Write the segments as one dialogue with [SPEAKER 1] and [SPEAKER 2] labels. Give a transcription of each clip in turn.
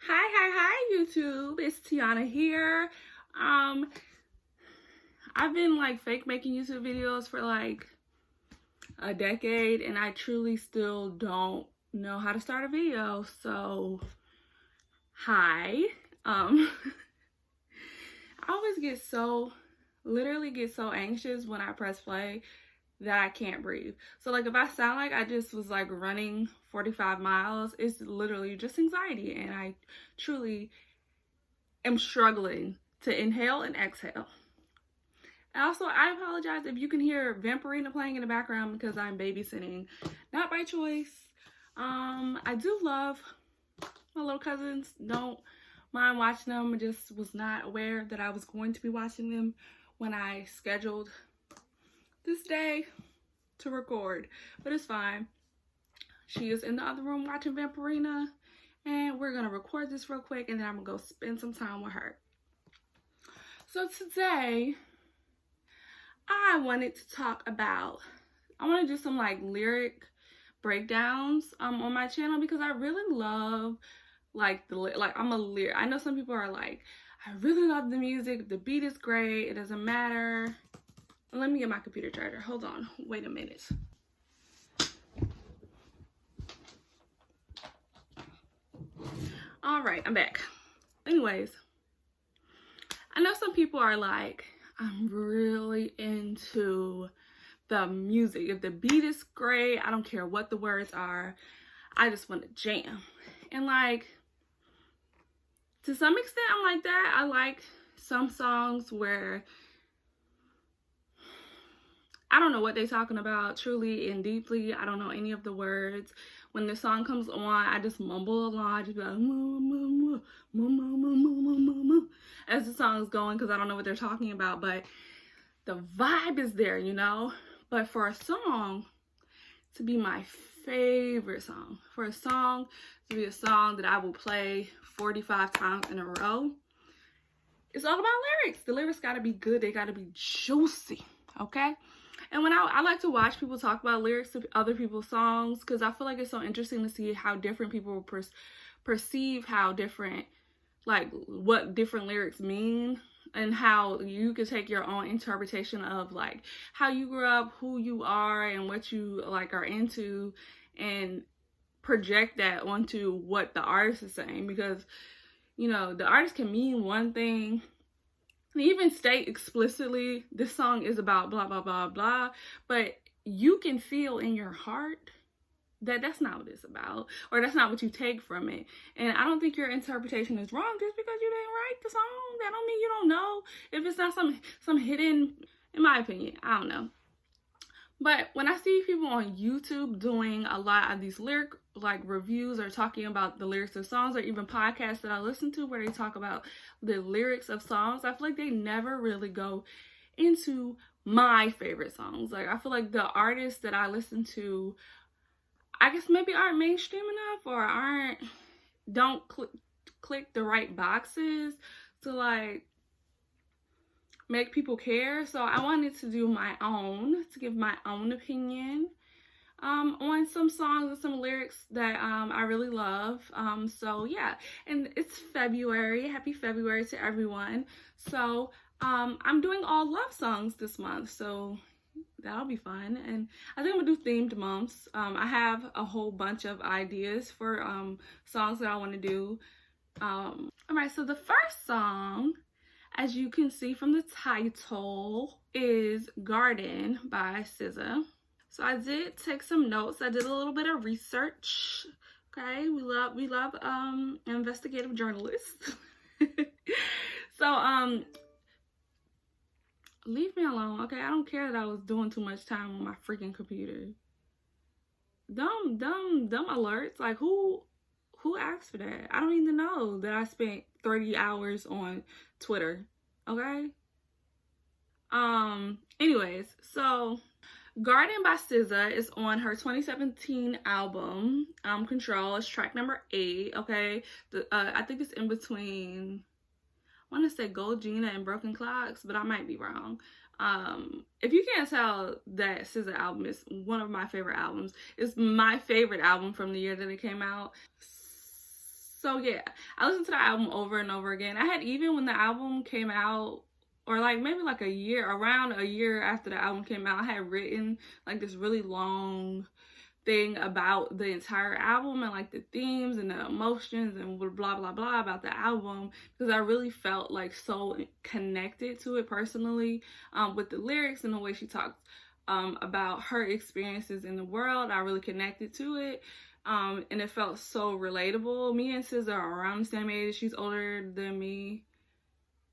[SPEAKER 1] Hi YouTube, it's Tiana here. I've been like fake making YouTube videos for like a decade and I truly still don't know how to start a video. So hi. I always literally get so anxious when I press play that I can't breathe. So like if I sound like I just was like running 45 miles, it's literally just anxiety, and I truly am struggling to inhale and exhale. And also, I apologize if you can hear Vampirina playing in the background because I'm babysitting, not by choice. I do love my little cousins. Don't mind watching them. I just was not aware that I was going to be watching them when I scheduled this day to record, but it's fine. She is in the other room watching Vampirina, and we're gonna record this real quick, and then I'm gonna go spend some time with her. So today, I wanted to talk about, I want to do some like lyric breakdowns on my channel because I really love I'm a lyric. I know some people are like, I really love the music, the beat is great, it doesn't matter. Let me get my computer charger. Hold on. Wait a minute. All right, I'm back. Anyways, I know some people are like, I'm really into the music. If the beat is great, I don't care what the words are. I just want to jam. And like, to some extent, I'm like that. I like some songs where I don't know what they're talking about truly and deeply. I don't know any of the words. When the song comes on, I just mumble along. I just be like, as the song is going, because I don't know what they're talking about, but the vibe is there, you know? But for a song to be my favorite song, for a song to be a song that I will play 45 times in a row, it's all about lyrics. The lyrics got to be good. They got to be juicy, okay? And when I like to watch people talk about lyrics to other people's songs, because I feel like it's so interesting to see how different people perceive how different, like what different lyrics mean, and how you can take your own interpretation of like how you grew up, who you are, and what you like are into, and project that onto what the artist is saying. Because, you know, the artist can mean one thing, and even state explicitly this song is about blah blah blah blah, but you can feel in your heart that that's not what it's about, or that's not what you take from it. And I don't think your interpretation is wrong just because you didn't write the song. That don't mean you don't know if it's not some hidden, in my opinion, I don't know. But when I see people on YouTube doing a lot of these lyric like reviews or talking about the lyrics of songs, or even podcasts that I listen to where they talk about the lyrics of songs, I feel like they never really go into my favorite songs. Like, I feel like the artists that I listen to, I guess maybe aren't mainstream enough, or don't click the right boxes to like make people care. So I wanted to do my own, to give my own opinion on some songs and some lyrics that I really love. So yeah, and it's February. Happy February to everyone. So I'm doing all love songs this month, so that'll be fun. And I think I'm gonna do themed months. I have a whole bunch of ideas for songs that I want to do. All right, so the first song, as you can see from the title, is Garden by SZA. So I did take some notes. I did a little bit of research. Okay, we love investigative journalists. So leave me alone, okay? I don't care that I was doing too much time on my freaking computer. Dumb alerts. Like, who asked for that? I don't even know that I spent 30 hours on Twitter, okay? Anyways, so Garden by SZA is on her 2017 album, Control. It's track number 8, okay? I think it's in between, I want to say Gold Gina and Broken Clocks, but I might be wrong. If you can't tell, that SZA album is one of my favorite albums. It's my favorite album from the year that it came out. So yeah, I listened to the album over and over again. I had, even when the album came out, or like maybe like around a year after the album came out, I had written like this really long thing about the entire album and like the themes and the emotions and blah blah blah about the album, because I really felt like so connected to it personally, with the lyrics and the way she talked about her experiences in the world. I really connected to it, and it felt so relatable. Me and SZA are around the same age. She's older than me,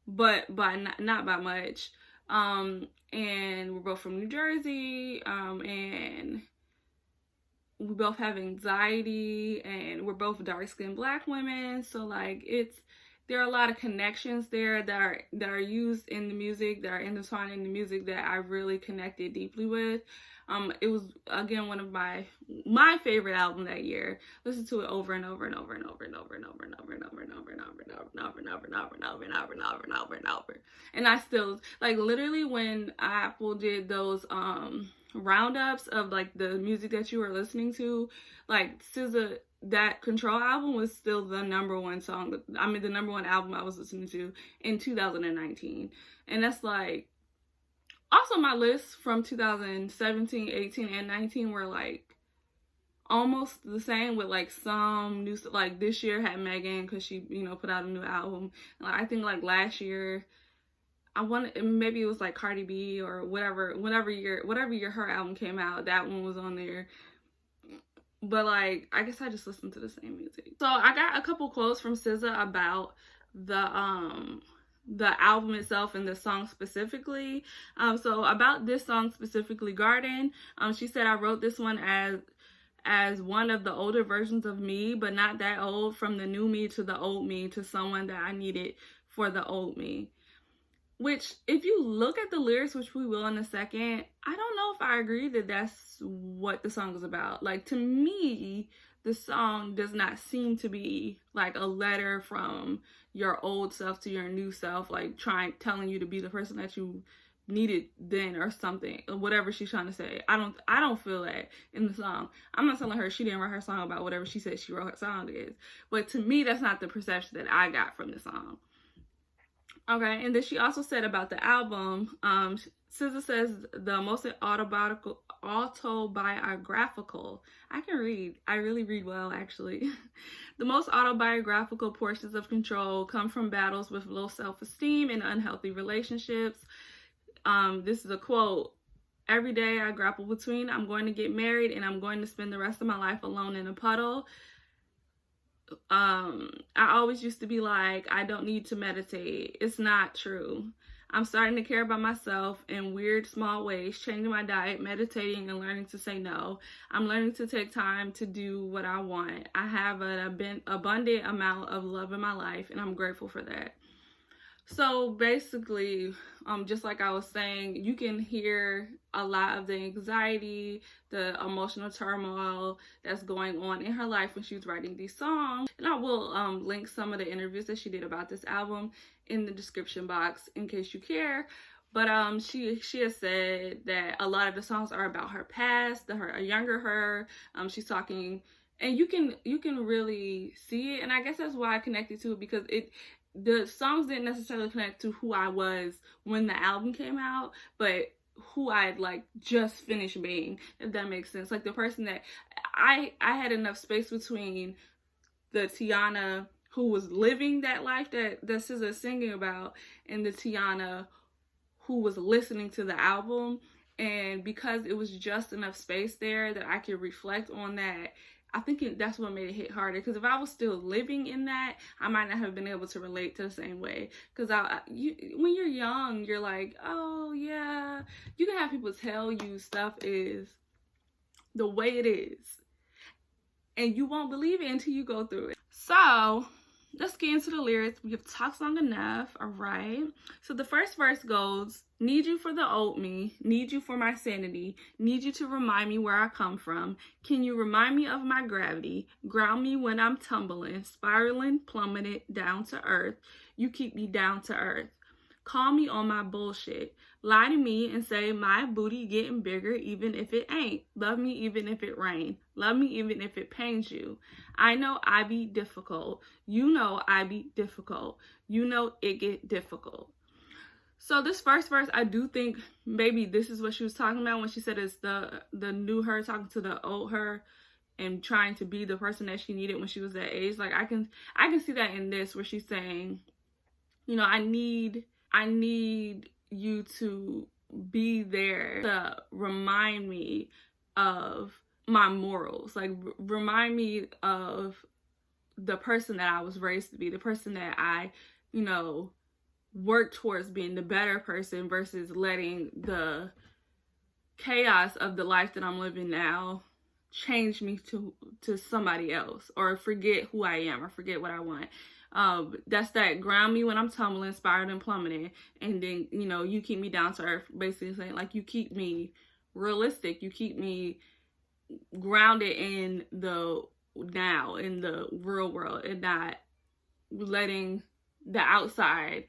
[SPEAKER 1] but by not by much, and we're both from New Jersey, and we both have anxiety, and we're both dark-skinned Black women. So like there are a lot of connections there that are used in the music, that are intertwined in the music, that I really connected deeply with. It was, again, one of my favorite album that year. Listened to it over and over and over and over and over and over and over and over and over and over and over and over and over and over and over and over and over and over and over. And I still, like, literally when Apple did those roundups of like the music that you were listening to, like SZA, that Control album was still the #1 song. I mean, the #1 album I was listening to in 2019. And that's like, also my lists from 2017, 18, and 19 were like almost the same, with like some new, like this year had Megan, because she, you know, put out a new album. Like, I think like last year, maybe it was like Cardi B or whatever year her album came out, that one was on there. But like, I guess I just listened to the same music. So I got a couple quotes from SZA about the album itself and the song specifically. So about this song specifically, Garden, she said, "I wrote this one as one of the older versions of me, but not that old, from the new me to the old me, to someone that I needed for the old me." Which, if you look at the lyrics, which we will in a second, I don't know if I agree that that's what the song is about. Like, to me, the song does not seem to be like a letter from your old self to your new self, like telling you to be the person that you needed then, or something, or whatever she's trying to say. I don't feel that in the song. I'm not telling her she didn't write her song about whatever she said she wrote her song is, but to me, that's not the perception that I got from the song. Okay, and then she also said about the album, SZA says the most autobiographical, I can read, I really read well actually. The most autobiographical portions of Control come from battles with low self-esteem and unhealthy relationships. This is a quote: "Every day I grapple between, I'm going to get married and I'm going to spend the rest of my life alone in a puddle. I always used to be like, I don't need to meditate. It's not true. I'm starting to care about myself in weird small ways, changing my diet, meditating, and learning to say no. I'm learning to take time to do what I want. I have an abundant amount of love in my life, and I'm grateful for that." So basically, just like I was saying, you can hear a lot of the anxiety, the emotional turmoil that's going on in her life when she's writing these songs. And I will link some of the interviews that she did about this album in the description box in case you care. But she has said that a lot of the songs are about her past, a younger her. She's talking, and you can really see it. And I guess that's why I connected to it, because the songs didn't necessarily connect to who I was when the album came out, but who I had like just finished being, if that makes sense. Like the person that I had enough space between the Tiana who was living that life that SZA is singing about, and the Tiana who was listening to the album. And because it was just enough space there that I could reflect on that, I think that's what made it hit harder. Because if I was still living in that, I might not have been able to relate to the same way. Because when you're young, you're like, oh yeah, you can have people tell you stuff is the way it is, and you won't believe it until you go through it. So let's get into the lyrics. We have talked long enough, all right? So the first verse goes, "Need you for the old me, need you for my sanity, need you to remind me where I come from. Can you remind me of my gravity, ground me when I'm tumbling, spiraling, plummeted down to earth. You keep me down to earth." Call me on my bullshit. Lie to me and say my booty getting bigger even if it ain't. Love me even if it rain. Love me even if it pains you. I know I be difficult. You know I be difficult. You know it get difficult. So this first verse, I do think maybe this is what she was talking about when she said it's the new her talking to the old her and trying to be the person that she needed when she was that age. Like I can see that in this, where she's saying, you know, I need you to be there to remind me of my morals, like remind me of the person that I was raised to be, the person that I, you know, work towards being the better person, versus letting the chaos of the life that I'm living now change me to somebody else, or forget who I am, or forget what I want. That's that ground me when I'm tumbling, spiraling, and plummeting, and then, you know, you keep me down to earth, basically saying, like, you keep me realistic, you keep me grounded in the now, in the real world, and not letting the outside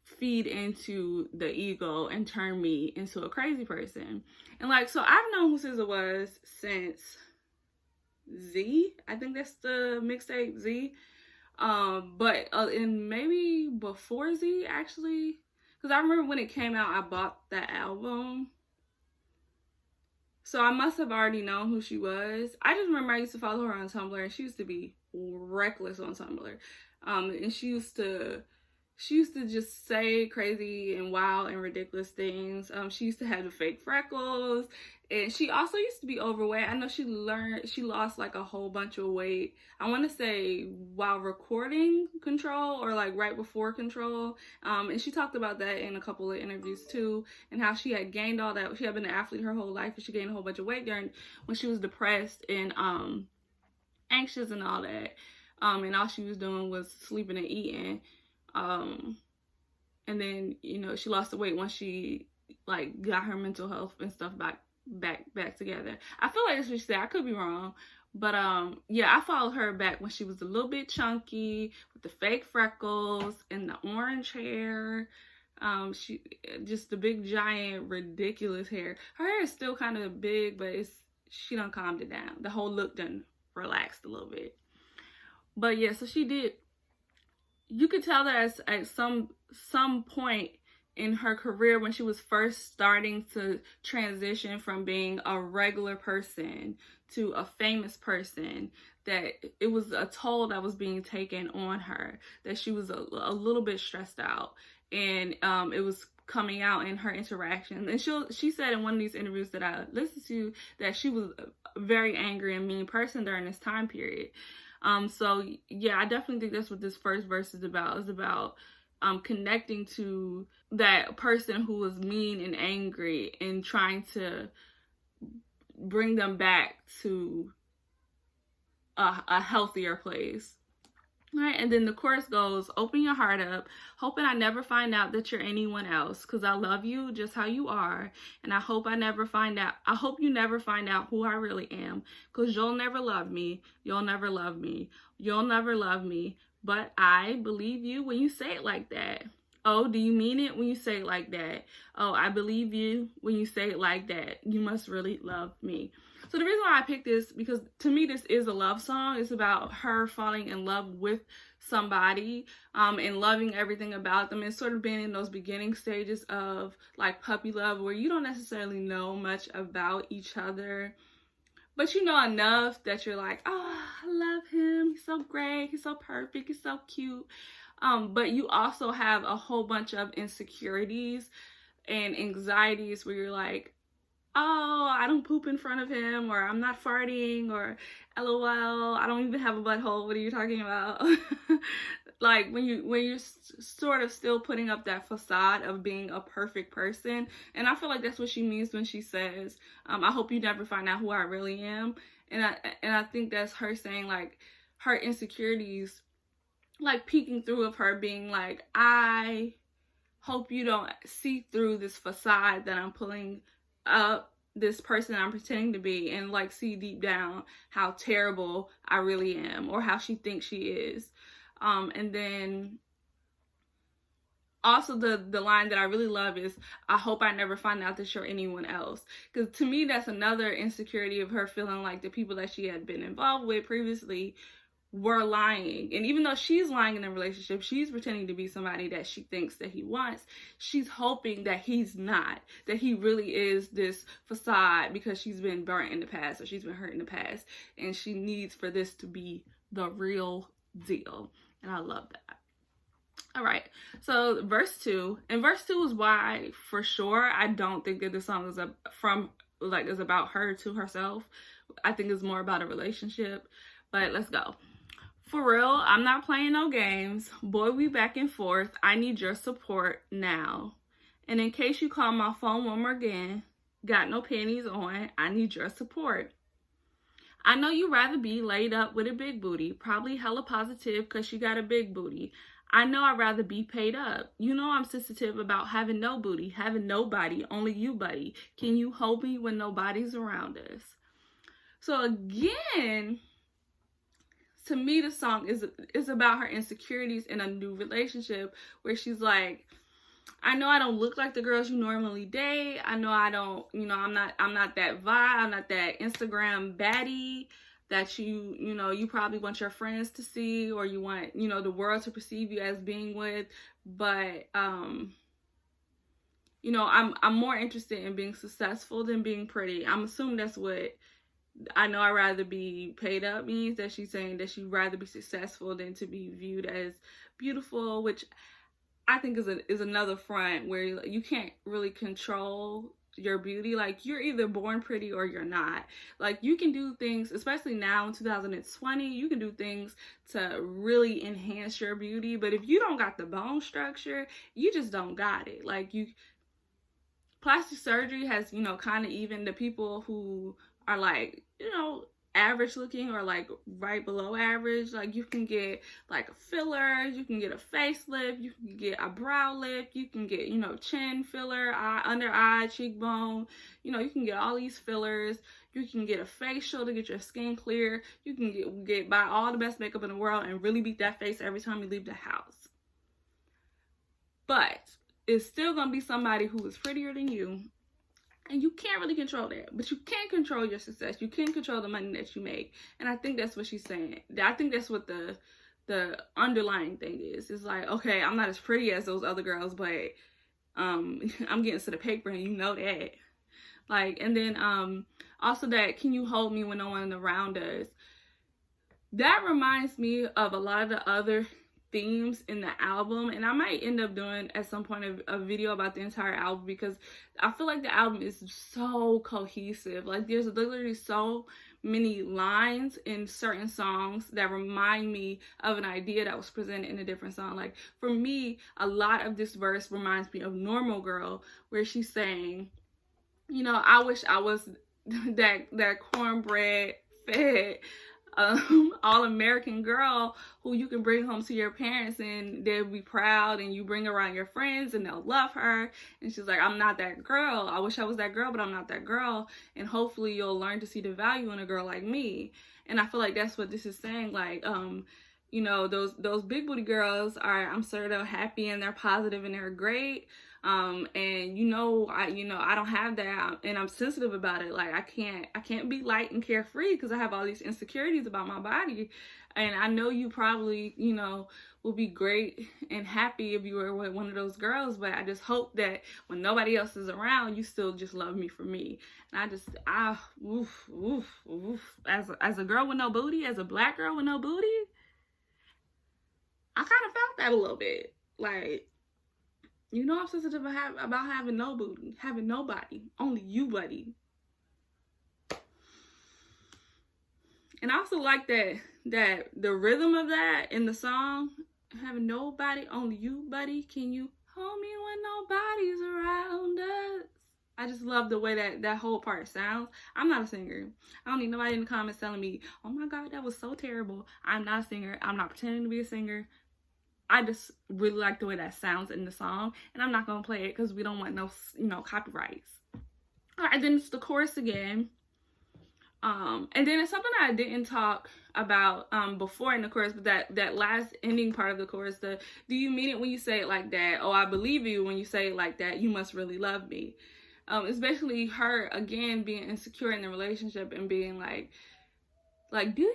[SPEAKER 1] feed into the ego and turn me into a crazy person. And like, so I've known who SZA was since Z, I think that's the mixtape Z, but and maybe before Z, actually, because I remember when it came out, I bought that album, so I must have already known who she was. I just remember I used to follow her on Tumblr, and she used to be reckless on Tumblr, and she used to just say crazy and wild and ridiculous things. She used to have the fake freckles, and she also used to be overweight. I know she lost like a whole bunch of weight, I want to say while recording Control, or like right before Control. And she talked about that in a couple of interviews too, and how she had gained all that. She had been an athlete her whole life, and she gained a whole bunch of weight during when she was depressed and anxious and all that. And all she was doing was sleeping and eating. And then, you know, she lost the weight once she like got her mental health and stuff back together. I feel like that's what she said. I could be wrong, but yeah, I followed her back when she was a little bit chunky with the fake freckles and the orange hair. She just the big giant ridiculous hair. Her hair is still kind of big, but she done calmed it down. The whole look done relaxed a little bit. But yeah, so she did. You could tell that at some point in her career, when she was first starting to transition from being a regular person to a famous person, that it was a toll that was being taken on her, that she was a little bit stressed out, and it was coming out in her interactions. And she said in one of these interviews that I listened to that she was a very angry and mean person during this time period. So yeah, I definitely think that's what this first verse is about. It's about connecting to that person who was mean and angry, and trying to bring them back to a healthier place. All right, and then the chorus goes, open your heart up, hoping I never find out that you're anyone else, because I love you just how you are, and I hope you never find out who I really am, because you'll never love me, you'll never love me, you'll never love me, but I believe you when you say it like that. Oh, do you mean it when you say it like that? Oh, I believe you when you say it like that. You must really love me. So the reason why I picked this, because to me this is a love song. It's about her falling in love with somebody, and loving everything about them, and sort of being in those beginning stages of like puppy love, where you don't necessarily know much about each other, but you know enough that you're like, oh, I love him, he's so great, he's so perfect, he's so cute. But you also have a whole bunch of insecurities and anxieties where you're like, oh, I don't poop in front of him, or I'm not farting, or LOL, I don't even have a butthole, what are you talking about? Like when you're sort of still putting up that facade of being a perfect person. And I feel like that's what she means when she says, I hope you never find out who I really am. And I think that's her saying, like, her insecurities like peeking through of her being like, I hope you don't see through this facade that I'm pulling up, this person I'm pretending to be, and like see deep down how terrible I really am, or how she thinks she is. And then also the line that I really love is, I hope I never find out that you're anyone else. Because to me, that's another insecurity of her feeling like the people that she had been involved with previously were lying. And even though she's lying in a relationship, she's pretending to be somebody that she thinks that he wants. She's hoping that he's not, that he really is this facade, because she's been burnt in the past, or she's been hurt in the past, and she needs for this to be the real deal. And I love that. All right, so verse 2, and verse 2 is why, for sure, I don't think that this song is is about her to herself. I think it's more about a relationship. But let's go. For real, I'm not playing no games. Boy, we back and forth. I need your support now. And in case you call my phone one more again, got no panties on, I need your support. I know you'd rather be laid up with a big booty, probably hella positive because she got a big booty. I know I'd rather be paid up. You know I'm sensitive about having no booty, having nobody, only you, buddy. Can you hold me when nobody's around us? So again, to me, the song is about her insecurities in a new relationship, where she's like, I know I don't look like the girls you normally date. I know I don't, I'm not that vibe. I'm not that Instagram baddie that you probably want your friends to see, or you want, the world to perceive you as being with. But, I'm more interested in being successful than being pretty. I'm assuming that's what I know I'd rather be paid up means, that she's saying that she'd rather be successful than to be viewed as beautiful, which I think is another front where you can't really control your beauty. Like, you're either born pretty or you're not. Like, you can do things, especially now in 2020, you can do things to really enhance your beauty, but if you don't got the bone structure, you just don't got it. Like, plastic surgery has, kind of even the people who are like, average looking or like right below average, like you can get like a filler, you can get a facelift, you can get a brow lift, you can get, chin filler, under eye, cheekbone, you can get all these fillers, you can get a facial to get your skin clear, you can get buy all the best makeup in the world and really beat that face every time you leave the house. But it's still gonna be somebody who is prettier than you. And you can't really control that, but you can control your success. You can control the money that you make. And I think that's what she's saying. I think that's what the underlying thing is. It's like, okay, I'm not as pretty as those other girls, but I'm getting to the paper, and you know that. Like, and then also that, can you hold me when no one around us? That reminds me of a lot of the other themes in the album, and I might end up doing at some point a video about the entire album, because I feel like the album is so cohesive. Like, there's literally so many lines in certain songs that remind me of an idea that was presented in a different song. Like, for me, a lot of this verse reminds me of Normal Girl, where she's saying, I wish I was that cornbread fed all-American girl who you can bring home to your parents and they'll be proud, and you bring around your friends and they'll love her. And she's like, I'm not that girl. I wish I was that girl, but I'm not that girl. And hopefully you'll learn to see the value in a girl like me. And I feel like that's what this is saying. Like, those big booty girls are, I'm sure they're happy and they're positive and they're great. And I don't have that, and I'm sensitive about it. Like, I can't be light and carefree because I have all these insecurities about my body. And I know you probably, will be great and happy if you were with one of those girls, but I just hope that when nobody else is around, you still just love me for me. And as a girl with no booty, as a black girl with no booty, I kind of felt that a little bit. Like, I'm sensitive about having no booty, having nobody, only you, buddy. And I also like that the rhythm of that in the song, having nobody, only you, buddy. Can you hold me when nobody's around us? I just love the way that whole part sounds. I'm not a singer. I don't need nobody in the comments telling me, oh my God, that was so terrible. I'm not a singer. I'm not pretending to be a singer. I just really like the way that sounds in the song, and I'm not going to play it because we don't want no, copyrights. All right, then it's the chorus again. And then it's something that I didn't talk about before in the chorus, but that last ending part of the chorus, the do you mean it when you say it like that? Oh, I believe you when you say it like that. You must really love me. Especially her again being insecure in the relationship and being like do you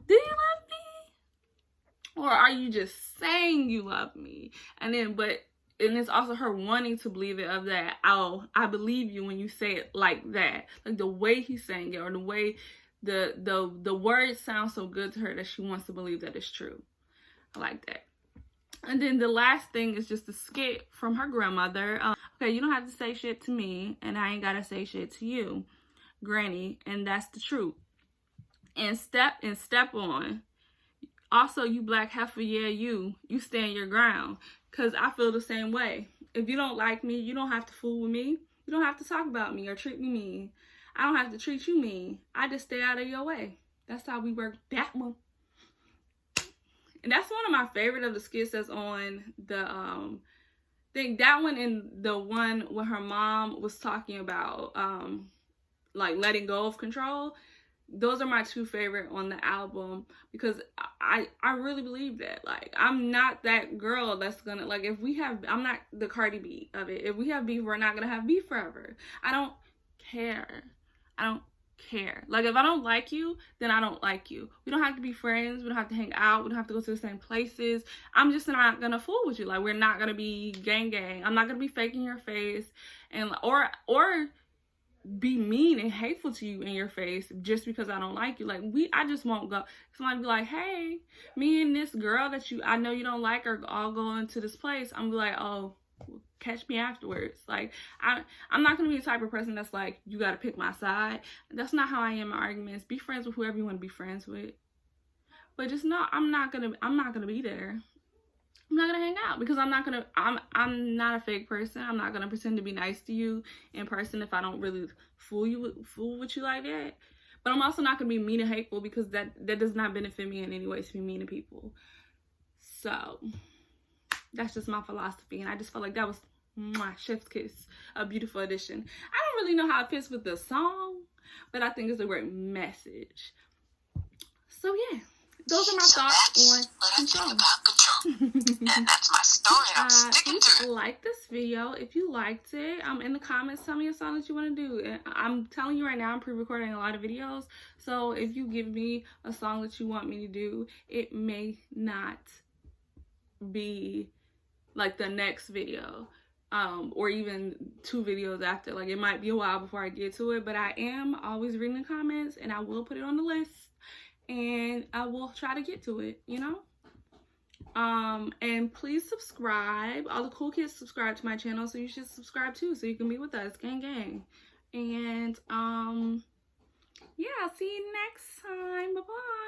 [SPEAKER 1] love me? Or are you just saying you love me? And it's also her wanting to believe it of that, oh, I believe you when you say it like that. Like the way he's saying it, or the way the words sound so good to her that she wants to believe that it's true. I like that. And then the last thing is just a skit from her grandmother. Okay, you don't have to say shit to me, and I ain't gotta say shit to you, Granny, and that's the truth. And step on. Also, you black heifer, yeah, you stand your ground. Because I feel the same way. If you don't like me, you don't have to fool with me. You don't have to talk about me or treat me mean. I don't have to treat you mean. I just stay out of your way. That's how we work that one. And that's one of my favorite of the skits that's on the, I think that one and the one where her mom was talking about, like letting go of control. Those are my two favorite on the album, because I really believe that. Like, I'm not that girl that's gonna, like, if we have, I'm not the Cardi B of it. If we have beef, we're not gonna have beef forever. I don't care. Like, if I don't like you, then I don't like you. We don't have to be friends. We don't have to hang out. We don't have to go to the same places. I'm just not gonna fool with you. Like, we're not gonna be gang. I'm not gonna be faking your face and or be mean and hateful to you in your face just because I don't like you. Like, I just won't go. Somebody be like, hey, me and this girl that I know you don't like are all going to this place. I'm be like, oh, catch me afterwards. Like, I'm not gonna be the type of person that's like, you gotta pick my side. That's not how I am in arguments. Be friends with whoever you want to be friends with, but just know I'm not gonna be there. I'm not gonna hang out because I'm not a fake person. I'm not gonna pretend to be nice to you in person if I don't really fool with you like that. But I'm also not gonna be mean and hateful, because that does not benefit me in any way to be mean to people. So that's just my philosophy, and I just felt like that was chef's kiss, a beautiful addition. I don't really know how it fits with the song, but I think it's a great message. So yeah, those are my thoughts on Control.
[SPEAKER 2] And that's my story. I'm sticking to it.
[SPEAKER 1] Like this video. If you liked it, in the comments, tell me a song that you want to do. I'm telling you right now, I'm pre-recording a lot of videos. So if you give me a song that you want me to do, it may not be like the next video, or even 2 videos after. Like, it might be a while before I get to it, but I am always reading the comments, and I will put it on the list, and I will try to get to it, you know. And please subscribe. All the cool kids subscribe to my channel, so you should subscribe too, so you can be with us, gang. And yeah, I'll see you next time. Bye bye.